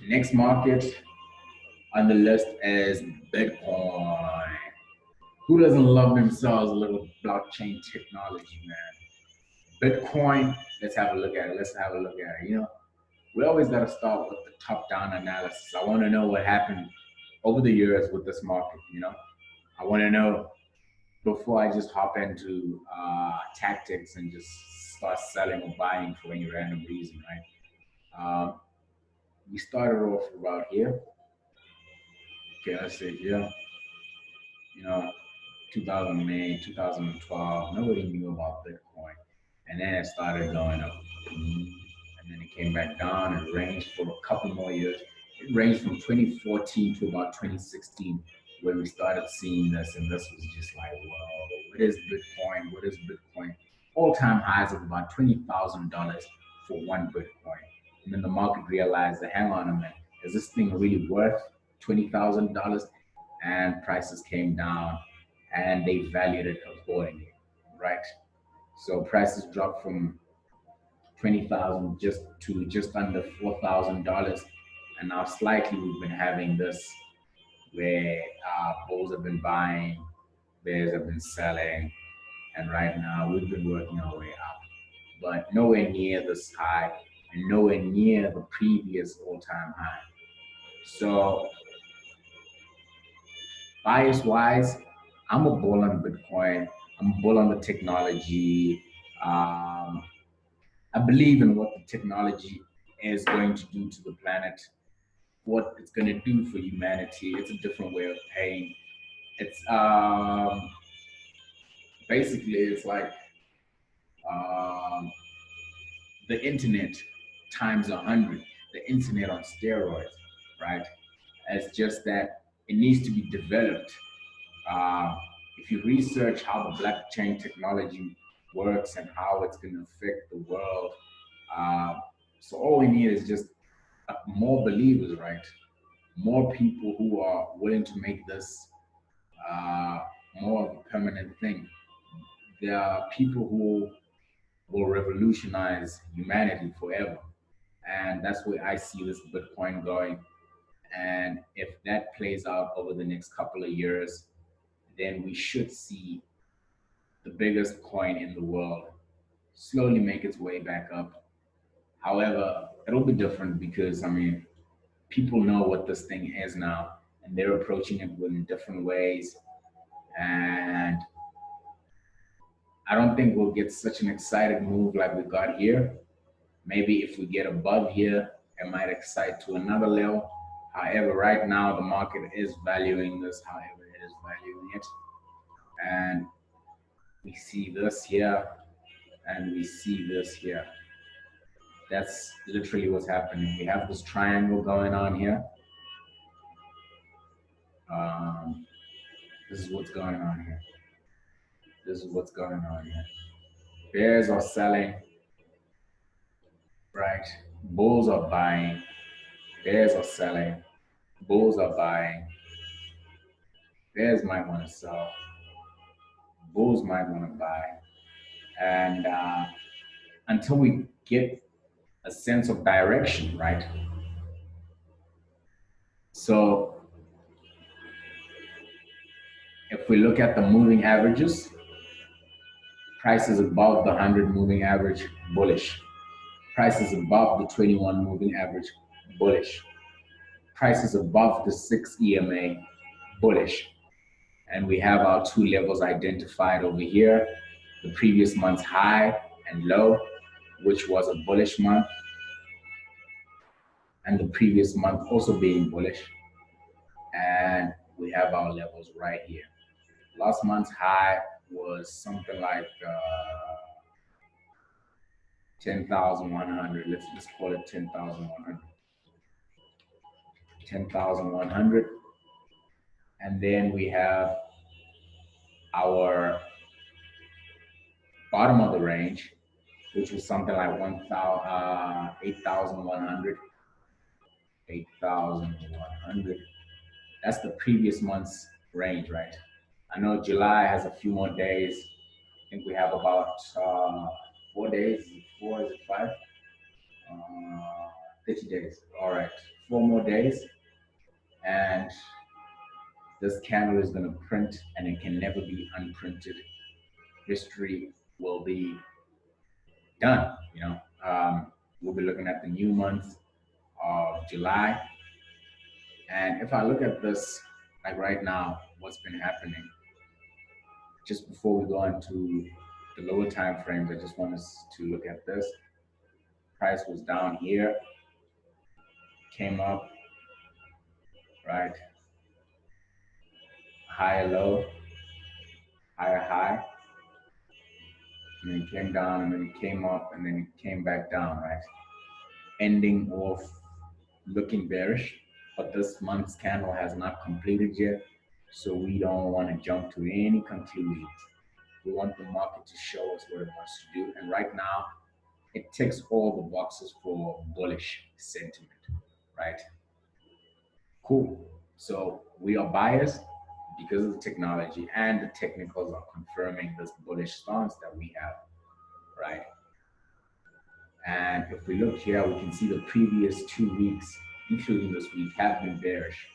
Next market on the list is Bitcoin. Who doesn't love themselves a little blockchain technology, man? Bitcoin, let's have a look at it. Let's have a look at it. We always got to start with the top-down analysis. I want to know what happened over the years with this market. I want to know before I just hop into tactics and just start selling or buying for any random reason, right? We started off about here. Okay, let's see here. You know, 2008, 2012, nobody knew about Bitcoin. And then it started going up. And then it came back down and ranged for a couple more years. It ranged from 2014 to about 2016 when we started seeing this. And this was just like, whoa, what is Bitcoin? What is Bitcoin? All-time highs of about $20,000 for one Bitcoin. And then the market realized that, hang on a minute, is this thing really worth $20,000? And prices came down and they valued it accordingly, right? So prices dropped from 20,000 just under $4,000, and now slightly we've been having this where bulls have been buying, bears have been selling, and right now we've been working our way up, but nowhere near this high and nowhere near the previous all-time high. So bias wise, I'm a bull on Bitcoin. I'm a bull on the technology. Um, I believe in what the technology is going to do to the planet, what it's going to do for humanity. It's a different way of paying. It's basically it's like um, the internet times 100. The internet on steroids, right? It's just that it needs to be developed. Uh, if you research how the blockchain technology works and how it's going to affect the world, uh, so all we need is just more believers, right? More people who are willing to make this uh, more of a permanent thing. There are people who will revolutionize humanity forever. And that's where I see this Bitcoin going. And if that plays out over the next couple of years, then we should see the biggest coin in the world slowly make its way back up. However, it'll be different because, I mean, people know what this thing is now and they're approaching it in different ways. And I don't think we'll get such an excited move like we got here. Maybe if we get above here, it might excite to another level. However, right now the market is valuing this, however, it is valuing it. And we see this here and we see this here. That's literally what's happening. We have this triangle going on here. Um, this is what's going on here. This is what's going on here. Bears are selling, right? Bulls are buying. Bears are selling. Bulls are buying. Bears might want to sell. Bulls might want to buy. And until we get a sense of direction, right? So if we look at the moving averages, prices above the 100 moving average, bullish. Prices above the 21 moving average, bullish. Prices above the 6 EMA, bullish. And we have our two levels identified over here, the previous month's high and low, which was a bullish month, and the previous month also being bullish. And we have our levels right here. Last month's high was something like 10,100. Let's call it 10,100. 10,100. And then we have our bottom of the range, which was something like 8,100. 8,100. That's the previous month's range, right? I know July has a few more days. I think we have about 4 days. Four, is it five? 30 days. All right. 4 more days. And this candle is going to print and it can never be unprinted. History will be done. We'll be looking at the new month of July. And if I look at this, like right now, what's been happening, just before we go into the lower time frames, I just want us to look at this. Price was down here, came up, right? Higher low, higher high, and then it came down, and then it came up, and then it came back down, right? Ending off looking bearish, but this month's candle has not completed yet, so we don't want to jump to any conclusions. We want the market to show us what it wants to do, and right now it ticks all the boxes for bullish sentiment, right? Cool. So we are biased because of the technology, and the technicals are confirming this bullish stance that we have, right? And if we look here, we can see the previous 2 weeks, including this week, have been bearish,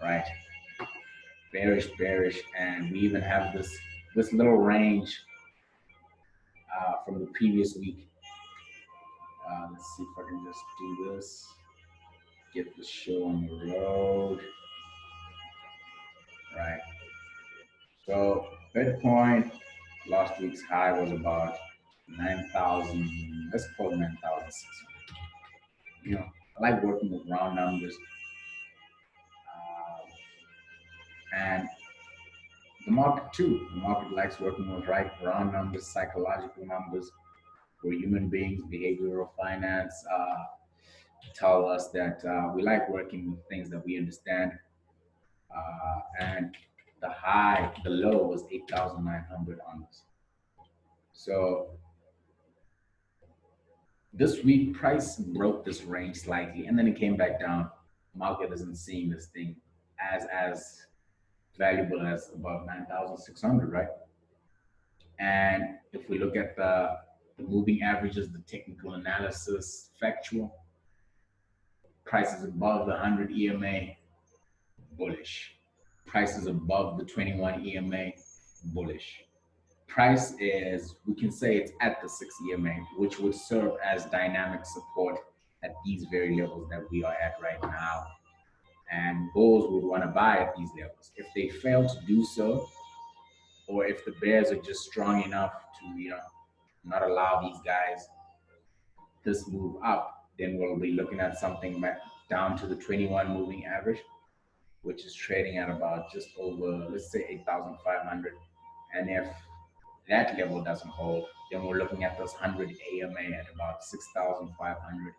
right? Bearish, bearish, and we even have this little range from the previous week. Let's see if I can just do this, get the show on the road, right? So Bitcoin, last week's high was about 9,000. Let's call it 9,600. I like working with round numbers, and the market too. The market likes working with round numbers, psychological numbers. We're human beings. Behavioral finance tell us that we like working with things that we understand. And the low was 8,900 on this. So this week, price broke this range slightly, and then it came back down. Market isn't seeing this thing as valuable as above 9,600, right? And if we look at the moving averages, the technical analysis, factual, prices above the 100 EMA, bullish. Prices above the 21 EMA, bullish. Price is, we can say it's at the 6 EMA, which would serve as dynamic support at these very levels that we are at right now. And bulls would want to buy at these levels. If they fail to do so, or if the bears are just strong enough to, not allow these guys this move up, then we'll be looking at something back down to the 21 moving average, which is trading at about just over, let's say 8,500. And if that level doesn't hold, then we're looking at this 100 AMA at about 6,500,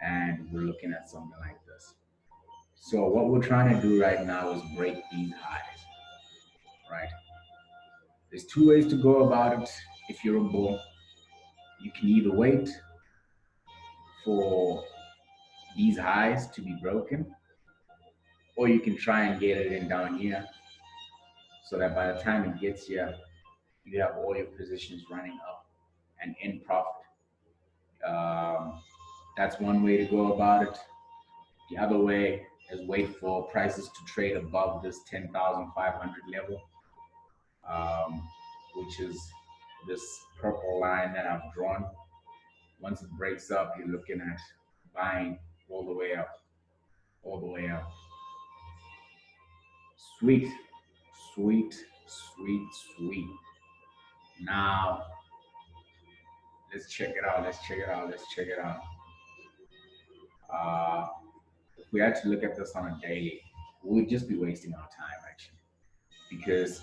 and we're looking at something like this. So what we're trying to do right now is break these highs, right? There's two ways to go about it. If you're a bull, you can either wait for these highs to be broken, or you can try and get it in down here so that by the time it gets here, you have all your positions running up and in profit. That's one way to go about it. The other way is wait for prices to trade above this 10,500 level, which is this purple line that I've drawn. Once it breaks up, you're looking at buying all the way up, all the way up. Sweet, sweet, sweet, sweet. Now, let's check it out. Let's check it out. Let's check it out. If we had to look at this on a daily, we would just be wasting our time, actually. Because,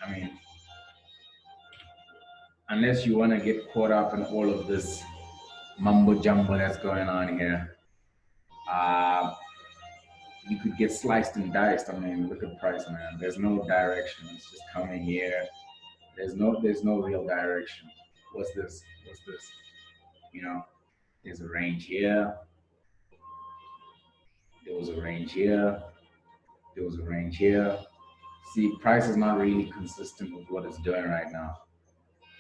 I mean, unless you want to get caught up in all of this mumbo jumbo that's going on here, you could get sliced and diced. I mean, look at the price, man. There's no direction. It's just coming here. There's no real direction. What's this? What's this? There's a range here. There was a range here. There was a range here. See, price is not really consistent with what it's doing right now.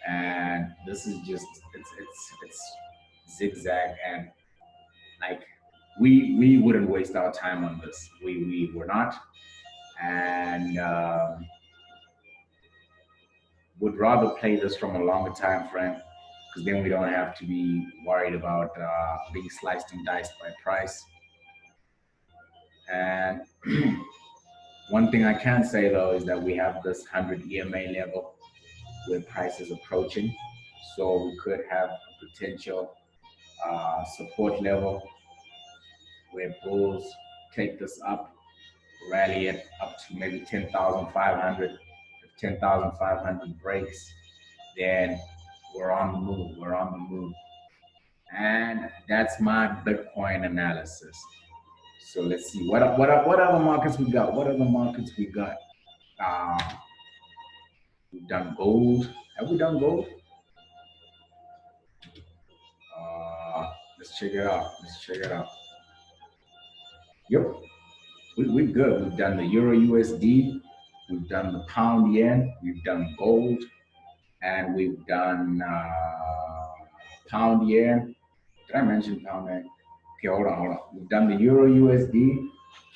And this is just, it's zigzag, and like, we wouldn't waste our time on this. We were not, and would rather play this from a longer time frame, because then we don't have to be worried about being sliced and diced by price. And one thing I can say though is that we have this 100 EMA level where price is approaching. So we could have a potential support level where bulls take this up, rally it up to maybe 10,500. If 10,500 breaks, then we're on the move. We're on the move. And that's my Bitcoin analysis. So let's see what other markets we got. What other markets we got? Uh, we've done gold. Have we done gold? Let's check it out. Let's check it out. Yep, we're good. We've done the Euro USD. We've done the pound yen. We've done gold, and we've done pound yen. Did I mention pound yen? Okay, hold on. We've done the Euro USD.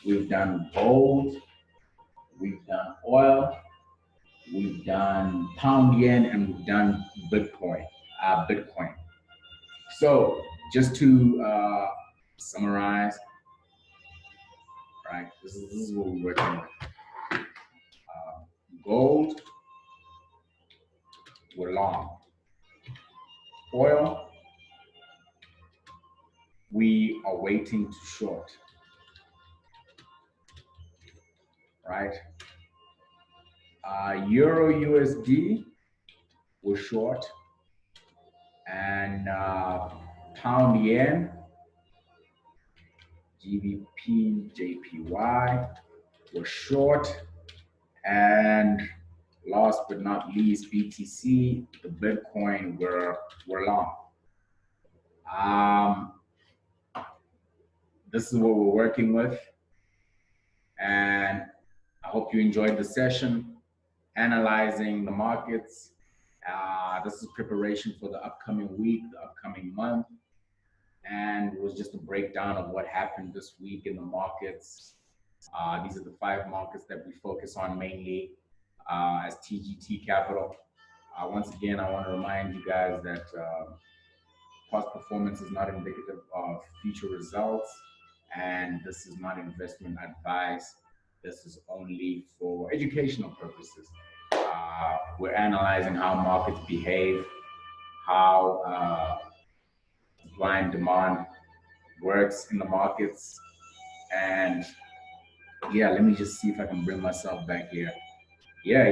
We've done gold. We've done oil. We've done pound yen, and we've done Bitcoin. Bitcoin. So just to summarize, right? This is what we're working with. Gold, we're long. Oil, we are waiting to short, right? Euro USD, we're short, and pound yen, GBP JPY, we're short, and last but not least, BTC, the Bitcoin, we're long. This is what we're working with, and I hope you enjoyed the session analyzing the markets. This is preparation for the upcoming week, the upcoming month, and it was just a breakdown of what happened this week in the markets. These are the 5 markets that we focus on mainly as TGT Capital. Once again, I want to remind you guys that past performance is not indicative of future results, and this is not investment advice. This is only for educational purposes. We're analyzing how markets behave, how supply and demand works in the markets. And yeah, let me just see if I can bring myself back here. Yeah.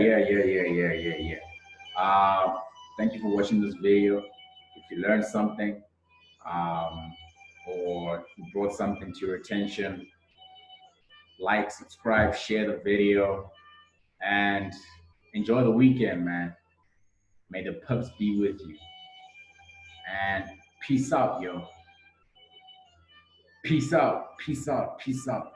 Thank you for watching this video. If you learned something or brought something to your attention, like, subscribe, share the video, and enjoy the weekend, man. May the pups be with you. And peace out, yo. Peace out, peace out, peace out.